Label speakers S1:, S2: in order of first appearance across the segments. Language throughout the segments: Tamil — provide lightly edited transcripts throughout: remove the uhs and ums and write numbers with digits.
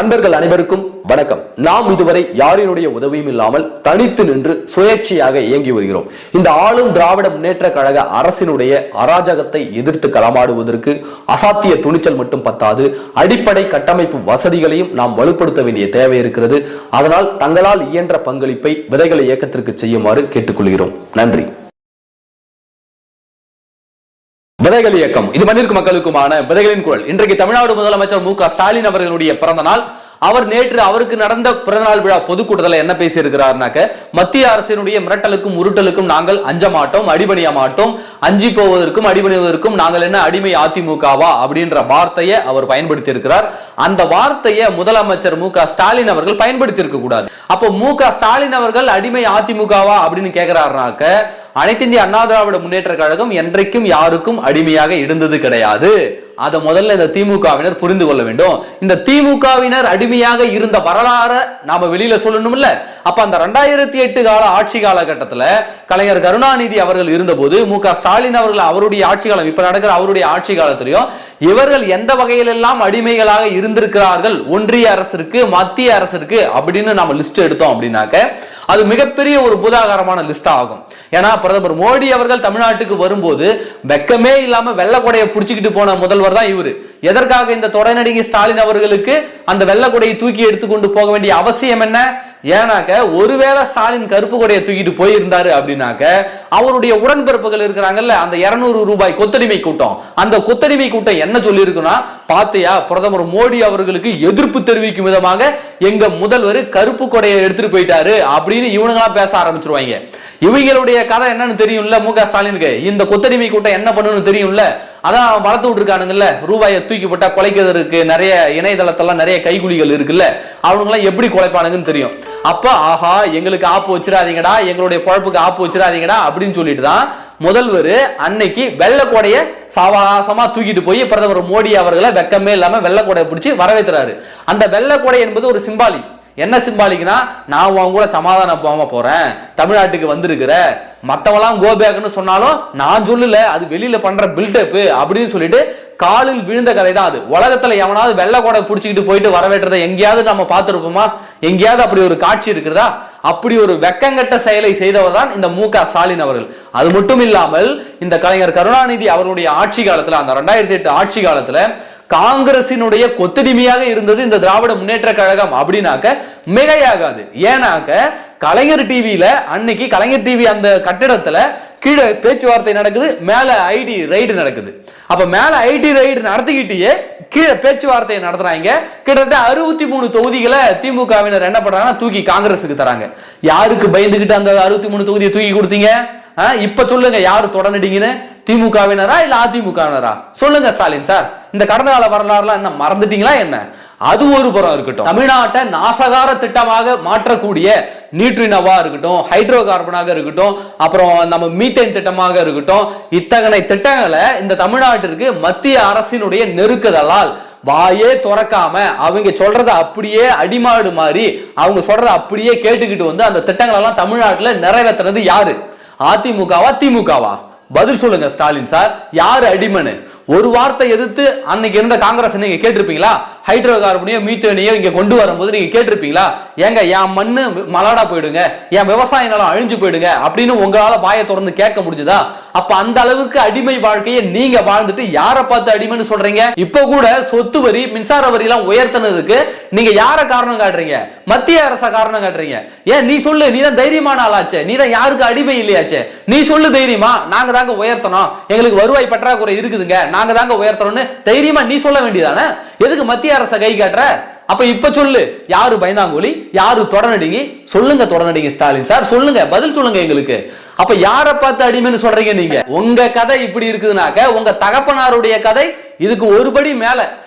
S1: நண்பர்கள் அனைவருக்கும் வணக்கம். நாம் இதுவரை யாரினுடைய உதவியும் இல்லாமல் தனித்து நின்று சுயேட்சையாக இயங்கி வருகிறோம். இந்த ஆளும் திராவிட முன்னேற்ற கழக அரசினுடைய அராஜகத்தை எதிர்த்து களமாடுவதற்கு அசாத்திய துணிச்சல் மட்டும் பத்தாது, அடிப்படை கட்டமைப்பு வசதிகளையும் நாம் வலுப்படுத்த வேண்டிய தேவை இருக்கிறது. அதனால் தங்களால் இயன்ற பங்களிப்பை விதைகளை இயக்கத்திற்கு செய்யுமாறு கேட்டுக்கொள்கிறோம். நன்றி. விதைகள் இயக்கம் இது மண்ணிற்கு மக்களுக்குமான விதைகளின் குரல். இன்றைக்கு தமிழ்நாடு முதலமைச்சர் மு க ஸ்டாலின் அவர்களுடைய பிறந்த நாள். அவர் நேற்று அவருக்கு நடந்த பிறந்தநாள் விழா பொதுக்கூட்டத்தில் என்ன பேசி இருக்கிறார்னாக்க, மத்திய அரசினுடைய மிரட்டலுக்கும் உருட்டலுக்கும் நாங்கள் அஞ்ச மாட்டோம், அடிபணிய மாட்டோம், அஞ்சி போவதற்கும் அடிபணிவதற்கும் நாங்கள் என்ன அடிமை அதிமுகவா அப்படின்ற வார்த்தையை அவர் பயன்படுத்தி இருக்கிறார். அந்த வார்த்தையை முதலமைச்சர் மு க ஸ்டாலின் அவர்கள் பயன்படுத்தி இருக்க கூடாது. அப்போ மு க ஸ்டாலின் அவர்கள் அடிமை அதிமுகவா அப்படின்னு கேட்கிறாருனாக்க, அனைத்து இந்திய அண்ணா திராவிட முன்னேற்ற கழகம் என்றைக்கும் யாருக்கும் அடிமையாக இருந்தது கிடையாது. அதை முதல்ல இந்த திமுகவினர் புரிந்து கொள்ள வேண்டும். இந்த திமுகவினர் அடிமையாக இருந்த வரலாறு நாம வெளியில சொல்லணும்ல. அப்ப அந்த 2008 கால ஆட்சி காலகட்டத்தில் கலைஞர் கருணாநிதி அவர்கள் இருந்தபோது மு க ஸ்டாலின் அவர்கள் அவருடைய ஆட்சி காலம், இப்ப நடக்கிற அவருடைய ஆட்சி காலத்திலையும் இவர்கள் எந்த வகையில் எல்லாம் அடிமைகளாக இருந்திருக்கிறார்கள் ஒன்றிய அரசிற்கு மத்திய அரசிற்கு அப்படின்னு நாம லிஸ்ட் எடுத்தோம் அப்படின்னாக்க அது மிகப்பெரிய ஒரு பூதாகாரமான லிஸ்ட் ஆகும். ஏன்னா பிரதமர் மோடி அவர்கள் தமிழ்நாட்டுக்கு வரும்போது வெக்கமே இல்லாம வெள்ளக்கொடையை புடிச்சுக்கிட்டு போன முதல்வர் தான் இவரு. எதற்காக இந்த தொடர்நடிகை ஸ்டாலின் அவர்களுக்கு அந்த வெள்ளக்கொடையை தூக்கி எடுத்துக்கொண்டு போக வேண்டிய அவசியம் என்ன? ஏன்னாக்க ஒருவேளை ஸ்டாலின் கருப்பு கொடையை தூக்கிட்டு போயிருந்தாரு அப்படின்னாக்க அவருடைய உடன்பிறப்புகள் இருக்கிறாங்கல்ல, அந்த 200 ரூபாய் கொத்தடிமை கூட்டம், அந்த கொத்தடிமை கூட்டம் என்ன சொல்லி இருக்குன்னா, பாத்தியா பிரதமர் மோடி அவர்களுக்கு எதிர்ப்பு தெரிவிக்கும் விதமாக எங்க முதல்வர் கருப்பு கொடையை எடுத்துட்டு போயிட்டாரு அப்படின்னு இவனுங்களா பேச ஆரம்பிச்சிருவாங்க. இவங்களுடைய கதை என்னன்னு தெரியும்ல மு க ஸ்டாலினுக்கு. இந்த கொத்தடிமை கூட்டம் என்ன பண்ணுன்னு தெரியும்ல. அதான் வளர்த்து விட்டுருக்கானுங்கல்ல, ரூபாயை தூக்கி போட்டா கொலைக்கிறதுக்கு நிறைய இணையதளத்தெல்லாம் நிறைய கைகுலிகள் இருக்குல்ல, அவனுங்களாம் எப்படி கொலைப்பானுங்கன்னு தெரியும். அப்ப ஆஹா எங்களுக்கு ஆப்பு வச்சிடாதீங்கடா, எங்களுடைய பொழப்புக்கு ஆப்பு வச்சிடாதீங்கடா அப்படின்னு சொல்லிட்டு தான் முதல்வர் அன்னைக்கு வெள்ளக்கோடைய சாவாசமா தூக்கிட்டு போய் பிரதமர் மோடி அவர்களை வெக்கமே இல்லாம வெள்ளக்கோடையை பிடிச்சி வரவேற்றாரு. அந்த வெள்ளக்கோடை என்பது ஒரு சிம்பாலிக். என்ன சிம்பாலிக்னா, நான் உங்க கூட சமாதானம் போகாம போறேன், தமிழ்நாட்டுக்கு வந்திருக்கிற மத்தவெல்லாம் கோபேக்னு சொன்னாலும் நான் சொல்லல, அது வெளியில பண்ற பில்டப் அப்படின்னு சொல்லிட்டு காலில் விழுந்த கதை தான் அது. உலகத்துல எவனாவது வெள்ளக்கோடை புடிச்சுக்கிட்டு போயிட்டு வரவேற்றதை எங்கேயாவது நம்ம பார்த்திருப்போமா? எங்கேயாவது அப்படி ஒரு காட்சி இருக்கிறதா? அப்படி ஒரு வெக்கங்கட்ட செயலை செய்தவர் தான் இந்த மு க ஸ்டாலின் அவர்கள். அது மட்டும் இல்லாமல் இந்த கலைஞர் கருணாநிதி அவருடைய ஆட்சி காலத்துல, அந்த 2008 ஆட்சி காலத்துல காங்கிரசினுடைய கொத்தடிமையாக இருந்தது இந்த திராவிட முன்னேற்ற கழகம் அப்படின்னாக்க மிகையாகாது. ஏன்னாக்க கலைஞர் டிவியில அன்னைக்கு கலைஞர் டிவி அந்த கட்டிடத்துல கீழே பேச்சுவார்த்தை நடக்குது, மேல ஐடி ரைடு நடக்குது. அப்ப மேல ஐடி ரைடு நடத்திக்கிட்டே கீழே பேச்சுவார்த்தையை நடத்துறாங்க. கிட்டத்தட்ட 63 தொகுதிகளை திமுகவினர் என்ன பண்றாங்கன்னா தூக்கி காங்கிரசுக்கு தராங்க. யாருக்கு பயந்துகிட்டு அந்த 63 தொகுதியை தூக்கி கொடுத்தீங்க? இப்ப சொல்லுங்க, யாரு தொடர்ந்துட்டீங்கன்னு? திமுகவினரா இல்ல அதிமுகவினரா? சொல்லுங்க ஸ்டாலின் சார். இந்த கடந்த கால வரலாறுலாம் என்ன மறந்துட்டீங்களா என்ன? அது ஒரு புறம் இருக்கட்டும், தமிழ்நாட்டை நாசகார திட்டமாக மாற்றக்கூடிய நியூட்ரினோவா இருக்கட்டும், ஹைட்ரோ கார்பனாக இருக்கட்டும், அப்புறம் நம்ம மீத்தேன் திட்டமாக இருக்கட்டும், இத்தகைய திட்டங்களை இந்த தமிழ்நாட்டிற்கு மத்திய அரசினுடைய நெருக்குதலால் வாயே துறக்காம அவங்க சொல்றத அப்படியே அடிமாடு மாதிரி அவங்க சொல்றத அப்படியே கேட்டுக்கிட்டு வந்து அந்த திட்டங்கள் எல்லாம் தமிழ்நாட்டில் நிறைவேற்றுறது யாரு? அதிமுகவா திமுகவா? பதில் சொல்லுங்க ஸ்டாலின் சார். யாரு அடிமனு? ஒரு வார்த்தை எதிர்த்து அன்னைக்கு இருந்த காங்கிரஸ் நீங்க கேட்டிருப்பீங்களா? ஹைட்ரோ கார்பனையோ மீத்தேனையோ இங்க கொண்டு வரும்போது நீங்க கேட்டிருப்பீங்களா? ஏங்க என் மண்ணு மலாடா போயிடுங்க, என் விவசாய நிலம் அழிஞ்சு போயிடுங்க அப்படின்னு உங்களால வாயை தொடர்ந்து கேட்க முடிஞ்சதா? அப்ப அந்த அளவுக்கு அடிமை வாழ்க்கையை நீங்க வாழ்ந்துட்டு யாரை பார்த்து அடிமைன்னு சொல்றீங்க? இப்ப கூட சொத்து வரி மின்சார வரி எல்லாம் உயர்த்தினதுக்கு நீங்க யார காரணம் காட்டுறீங்க? மத்திய அரச காரணம் காட்டுறீங்க. ஏன் நீ சொல்லு, நீ தான் தைரியமான ஆளாச்சே, நீ தான் யாருக்கு அடிமை இல்லையாச்சே, நீ சொல்லு தைரியமா. நாங்க தாங்க உயர்த்தணும், எங்களுக்கு வருவாய் பற்றாக்குறை இருக்குதுங்க, நாங்க தாங்க உயர்த்தணும்னு தைரியமா நீ சொல்ல வேண்டியதானே? எதுக்கு மத்திய அரச கை காட்டுற? அப்ப இப்ப சொல்லு, யாரு பயந்தாங்கோலி, யாரு தொடர்நடிகை? சொல்லுங்க தொடர்நடிகை ஸ்டாலின் சார், சொல்லுங்க, பதில் சொல்லுங்க எங்களுக்கு. அப்ப யாரை பார்த்து அடிமைன்னு சொல்றீங்க நீங்க? உங்க கதை இப்படி இருக்குதுனாக்க உங்க தகப்பனாருடைய கதை இதுக்கு ஒருபடி மேல.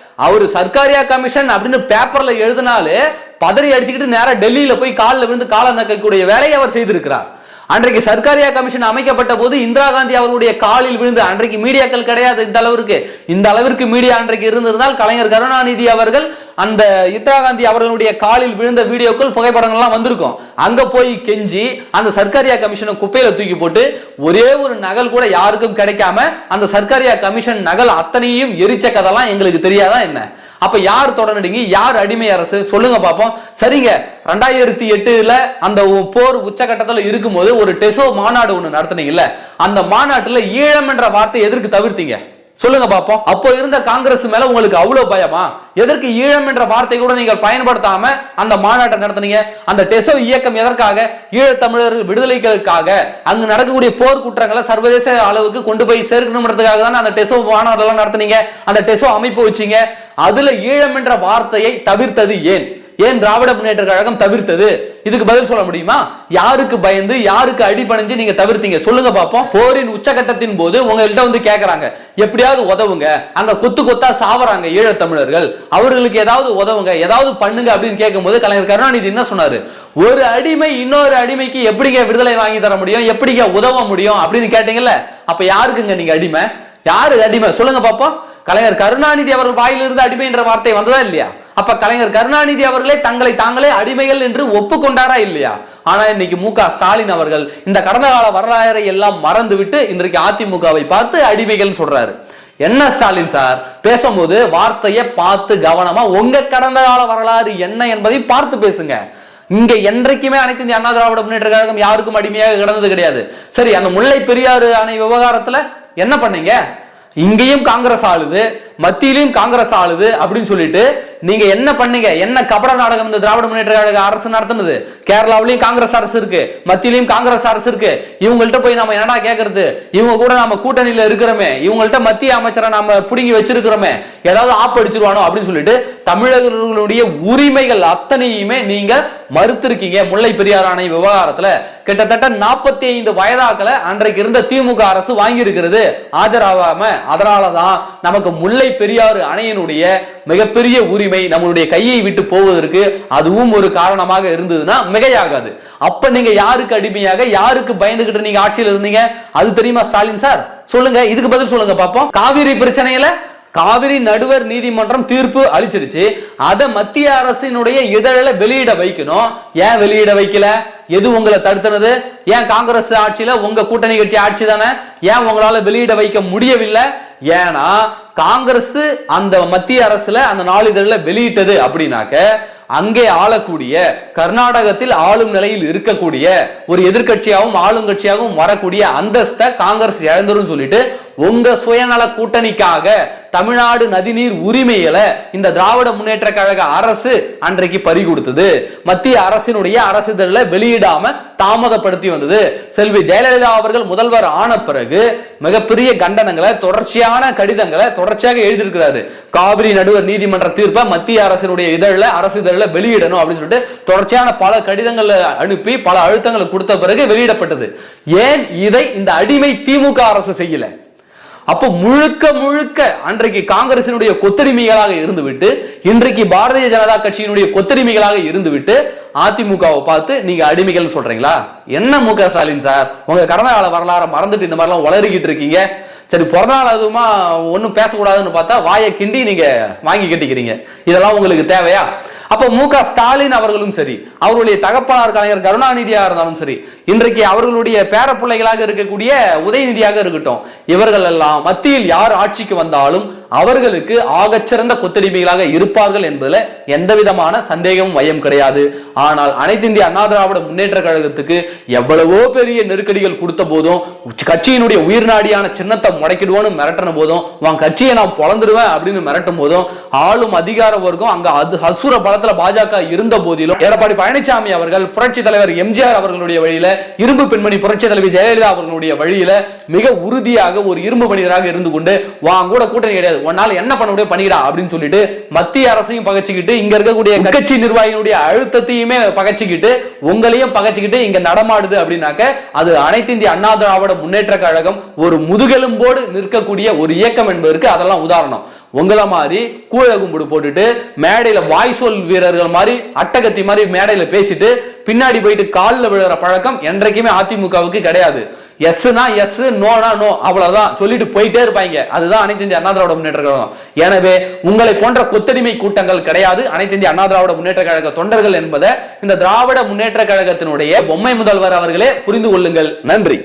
S1: அவரு சர்க்காரியா கமிஷன் அப்படின்னு பேப்பர்ல எழுதினாலே பதறி அடிச்சுக்கிட்டு நேரா டெல்லியில போய் காலில் விழுந்து கால நக்கக்கூடிய வேலையை அவர் செய்திருக்கிறார். அன்றைக்கு சர்க்காரியா கமிஷன் அமைக்கப்பட்ட போது இந்திரா காந்தி அவர்களுடைய காலில் விழுந்து, அன்றைக்கு மீடியாக்கள் கிடையாது இந்த அளவிற்கு மீடியா அன்றைக்கு இருந்திருந்தால் கலைஞர் கருணாநிதி அவர்கள் அந்த இந்திரா காந்தி அவர்களுடைய காலில் விழுந்த வீடியோக்கள் புகைப்படங்கள்லாம் வந்திருக்கும். அங்க போய் கெஞ்சி அந்த சர்க்காரியா கமிஷனை குப்பையில தூக்கி போட்டு ஒரே ஒரு நகல் கூட யாருக்கும் கிடைக்காம அந்த சர்க்காரியா கமிஷன் நகல் அத்தனையும் எரிச்ச கதெல்லாம் எங்களுக்கு தெரியாதா என்ன? அப்ப யார் தொடர்நடுங்கி, யார் அடிமை அரசு சொல்லுங்க பாப்போம். சரிங்க, 2008 அந்த போர் உச்சகட்டத்தில் இருக்கும்போது ஒரு டெசோ மாநாடு ஒண்ணு நடத்துனீங்கல்ல, அந்த மாநாட்டுல ஈழம் என்ற வார்த்தை எதற்கு தவிர்த்தீங்க சொல்லுங்க பாப்போம். அப்போ இருந்த காங்கிரஸ் மேல உங்களுக்கு அவ்வளவு பயமா? எதற்கு ஈழம் என்ற வார்த்தை கூட நீங்கள் பயன்படுத்தாம அந்த மாநாட்டை நடத்துனீங்க? அந்த டெசோ இயக்கம் எதற்காக? ஈழத்தமிழர் விடுதலைகளுக்காக, அங்கு நடக்கக்கூடிய போர் குற்றங்களை சர்வதேச அளவுக்கு கொண்டு போய் சேர்க்கணும்ன்றதுக்காக தான் அந்த டெசோ மாநாடு எல்லாம் நடத்துனீங்க, அந்த டெசோ அமைப்பு வச்சீங்க. அதுல ஈழம் என்ற வார்த்தையை தவிர்த்தது ஏன்? ஏன் திராவிட முன்னேற்ற கழகம் தவிர்த்தது? இதுக்கு பதில் சொல்ல முடியுமா? யாருக்கு பயந்து, யாருக்கு அடிபணிஞ்சு நீங்க தவிர்த்தீங்க சொல்லுங்க பாப்போம். போரின் உச்சகட்டத்தின் போது உங்கள்கிட்ட வந்து கேக்குறாங்க, எப்படியாவது உதவுங்க, அங்க கொத்து கொத்தா சாவறாங்க ஈழத்தமிழர்கள், அவர்களுக்கு ஏதாவது உதவுங்க, ஏதாவது பண்ணுங்க அப்படின்னு கேட்கும்போது கலைஞர் கருணாநிதி என்ன சொன்னாரு? ஒரு அடிமை இன்னொரு அடிமைக்கு எப்படிங்க விடுதலை வாங்கி தர முடியும், எப்படிங்க உதவ முடியும் அப்படின்னு கேட்டீங்கல்ல, அப்ப யாருக்குங்க நீங்க அடிமை? யாரு அடிமை சொல்லுங்க பாப்போம். கலைஞர் கருணாநிதி அவர்கள் வாயிலிருந்து அடிமை என்ற வார்த்தை வந்ததா இல்லையா? அப்ப கலைஞர் கருணாநிதி அவர்களே தங்களை தாங்களே அடிமைகள் என்று ஒப்புக்கொண்டாரா இல்லையா? ஆனா இன்னைக்கு மு க ஸ்டாலின் அவர்கள் இந்த கடந்த கால வரலாறை எல்லாம் மறந்து விட்டு இன்றைக்கு அதிமுகவை பார்த்து அடிமைகள் சொல்றாரு. என்ன ஸ்டாலின் சார், பேசும்போது வார்த்தையை பார்த்து கவனமா உங்க கடந்த கால வரலாறு என்ன என்பதை பார்த்து பேசுங்க. இங்க என்றைக்குமே அனைத்து இந்திய அண்ணா திராவிட முன்னேற்ற கழகம் யாருக்கும் அடிமையாக கிடந்தது கிடையாது. சரி, அந்த முல்லை பெரியாறு அணை விவகாரத்துல என்ன பண்ணீங்க? இங்கேயும் காங்கிரஸ் ஆளுது, மத்தியிலும் காங்கிரஸ் ஆளுது அப்படின்னு சொல்லிட்டு நீங்க என்ன பண்ணீங்க? என்ன கபட நாடகம் இந்த திராவிட முன்னேற்ற கழக அரசு நடத்துனது? கேரளாவிலையும் காங்கிரஸ் அரசு இருக்கு, மத்தியிலையும் காங்கிரஸ் அரசு இருக்கு. இவங்கள்ட்ட போய் நம்ம என்னடா கேட்கறது? இவங்க கூட நம்ம கூட்டணியில இருக்கிறோமே, இவங்கள்ட்ட மத்திய அமைச்சரை நம்ம புடுங்கி வச்சிருக்கிறோமே, ஏதாவது ஆப்படிச்சிருவானோ அப்படின்னு சொல்லிட்டு தமிழர்களுடைய உரிமைகள் அத்தனையுமே நீங்க மறுத்திருக்கீங்க. முல்லை பெரியாறு அணை விவகாரத்துல கிட்டத்தட்ட 45 வயதாக்களை அன்றைக்கு இருந்த திமுக அரசு வாங்கி இருக்கிறது ஆஜராகாம. அதனாலதான் நமக்கு முல்லை பெரியாறு அணையினுடைய மிகப்பெரிய உரிமை நம்மளுடைய கையை விட்டு போவதற்கு அதுவும் ஒரு காரணமாக இருந்ததுன்னா மிகையாகாது. அப்ப நீங்க யாருக்கு அடிமையாக, யாருக்கு பயந்துகிட்டு நீங்க ஆட்சியில் இருந்தீங்க? அது தெரியுமா ஸ்டாலின் சார்? சொல்லுங்க, இதுக்கு பதில் சொல்லுங்க பாப்போம். காவிரி பிரச்சனையில காவிரி நடுவர் நீதிமன்றம் தீர்ப்பு அளிச்சிருச்சு, அதை மத்திய அரசினுடைய இதழில வெளியிட வைக்கணும். ஏன் வெளியிட வைக்கல? எது உங்களை தடுத்தனது? ஏன் காங்கிரஸ் ஆட்சியில உங்க கூட்டணி கட்சி ஆட்சி தானே, ஏன் உங்களால வெளியிட வைக்க முடியவில்லை? ஏன்னா காங்கிரஸ் அந்த மத்திய அரசுல அந்த நாளிதழில் வெளியிட்டது அப்படின்னாக்க அங்கே ஆளக்கூடிய, கர்நாடகத்தில் ஆளும் நிலையில் இருக்கக்கூடிய ஒரு எதிர்கட்சியாகவும் ஆளுங்கட்சியாகவும் வரக்கூடிய அந்தஸ்தை காங்கிரஸ் இழந்துரும் சொல்லிட்டு உங்க சுயநல கூட்டணிக்காக தமிழ்நாடு நதிநீர் உரிமையில இந்த திராவிட முன்னேற்ற கழக அரசு அன்றைக்கு பறி கொடுத்தது. மத்திய அரசினுடைய அரசிதழ வெளியிடாம தாமதப்படுத்தி வந்தது. செல்வி ஜெயலலிதா அவர்கள் முதல்வர் ஆன பிறகு மிகப்பெரிய கண்டனங்களை, தொடர்ச்சியான கடிதங்களை தொடர்ச்சியாக எழுதியிருக்கிறாரு. காவிரி நடுவர் நீதிமன்ற தீர்ப்பை மத்திய அரசினுடைய அரசிதழ வெளியிடணும் அப்படின்னு சொல்லிட்டு தொடர்ச்சியான பல கடிதங்களை அனுப்பி பல அழுத்தங்களை கொடுத்த பிறகு வெளியிடப்பட்டது. ஏன் இதை இந்த அடிமை திமுக அரசு செய்யல? அப்போ முழுக்க முழுக்க அன்றைக்கு காங்கிரசினுடைய கொத்தடிமைகளாக இருந்துவிட்டு இன்றைக்கு பாரதிய ஜனதா கட்சியினுடைய கொத்தடிமைகளாக இருந்துவிட்டு அதிமுகவை பார்த்து நீங்க அடிமைகள் சொல்றீங்களா? என்ன மு க ஸ்டாலின் சார், உங்க கடந்த கால வரலாறு மறந்துட்டு இந்த மாதிரிலாம் வளரிக்கிட்டு இருக்கீங்க. சரி, பிறந்த நாள் அதுமா ஒன்னும் பேசக்கூடாதுன்னு பார்த்தா வாயை கிண்டி நீங்க வாங்கி கட்டிக்கிறீங்க. இதெல்லாம் உங்களுக்கு தேவையா? அப்ப மு க ஸ்டாலின் அவர்களும் சரி, அவருடைய தகப்பனார் கலைஞர் கருணாநிதியா இருந்தாலும் சரி, இன்றைக்கு அவர்களுடைய பேர பிள்ளைகளாக இருக்கக்கூடிய உதயநிதியாக இருக்கட்டும், இவர்கள் எல்லாம் மத்தியில் யார் ஆட்சிக்கு வந்தாலும் அவர்களுக்கு ஆகச்சிறந்த கொத்தடிமைகளாக இருப்பார்கள் என்பதில் எந்த விதமான சந்தேகமும் மையம் கிடையாது. ஆனால் அனைத்து இந்திய அண்ணா திராவிட முன்னேற்ற கழகத்துக்கு எவ்வளவோ பெரிய நெருக்கடிகள் கொடுத்த போதும், கட்சியினுடைய உயிர் நாடியான சின்னத்தை முடக்கிடுவோன்னு மிரட்டின போதும், உன் கட்சியை நான் பொழந்துடுவேன் அப்படின்னு மிரட்டும் போதும், ஆளும் அதிகார வர்க்கம் அங்க அசுர பலத்துல பாஜக இருந்த போதிலும் எடப்பாடி பழனிசாமி அவர்கள் புரட்சி தலைவர் எம்ஜிஆர் அவர்களுடைய வழியில, இரும்பு பெண்மணி புரட்சி தலைவி ஜெயலலிதா அவர்களுடைய வழியில மிக உறுதியாக ஒரு இரும்பு மனிதராக இருந்து கொண்டு வாங்க கூட கூட்டணி கிடையாது, உன்னால என்ன பண்ண முடியும் பண்ணிடா அப்படின்னு சொல்லிட்டு மத்திய அரசையும் பகச்சிக்கிட்டு இங்க இருக்கக்கூடிய கட்சி நிர்வாகிகளுடைய அழுத்தத்தையுமே பகச்சிக்கிட்டு உங்களையும் பகச்சிக்கிட்டு இங்க நடமாடுது அப்படின்னாக்க அது அனைத்து இந்திய அண்ணா திராவிட முன்னேற்ற கழகம் ஒரு முதுகெலும்போடு நிற்கக்கூடிய ஒரு இயக்கம் என்பதற்கு அதெல்லாம் உதாரணம். உங்களை மாதிரி கூழகும்புடு போட்டுட்டு மேடையில வாய்சொல் வீரர்கள் மாதிரி அட்டகத்தி மாதிரி மேடையில பேசிட்டு பின்னாடி போயிட்டு காலில் விழுற பழக்கம் என்றைக்குமே அதிமுகவுக்கு கிடையாது. எஸ்னா எஸ், நோனா நோ, அவ்வளவுதான் சொல்லிட்டு போயிட்டே இருப்பாங்க. அதுதான் அனைத்து இந்திய அண்ணா திராவிட முன்னேற்ற கழகம். எனவே உங்களை போன்ற கொத்தடிமை கூட்டங்கள் கிடையாது அனைத்து இந்திய அண்ணா திராவிட முன்னேற்ற கழக தொண்டர்கள் என்பதை இந்த திராவிட முன்னேற்ற கழகத்தினுடைய பொம்மை முதல்வர் அவர்களே புரிந்து கொள்ளுங்கள். நன்றி.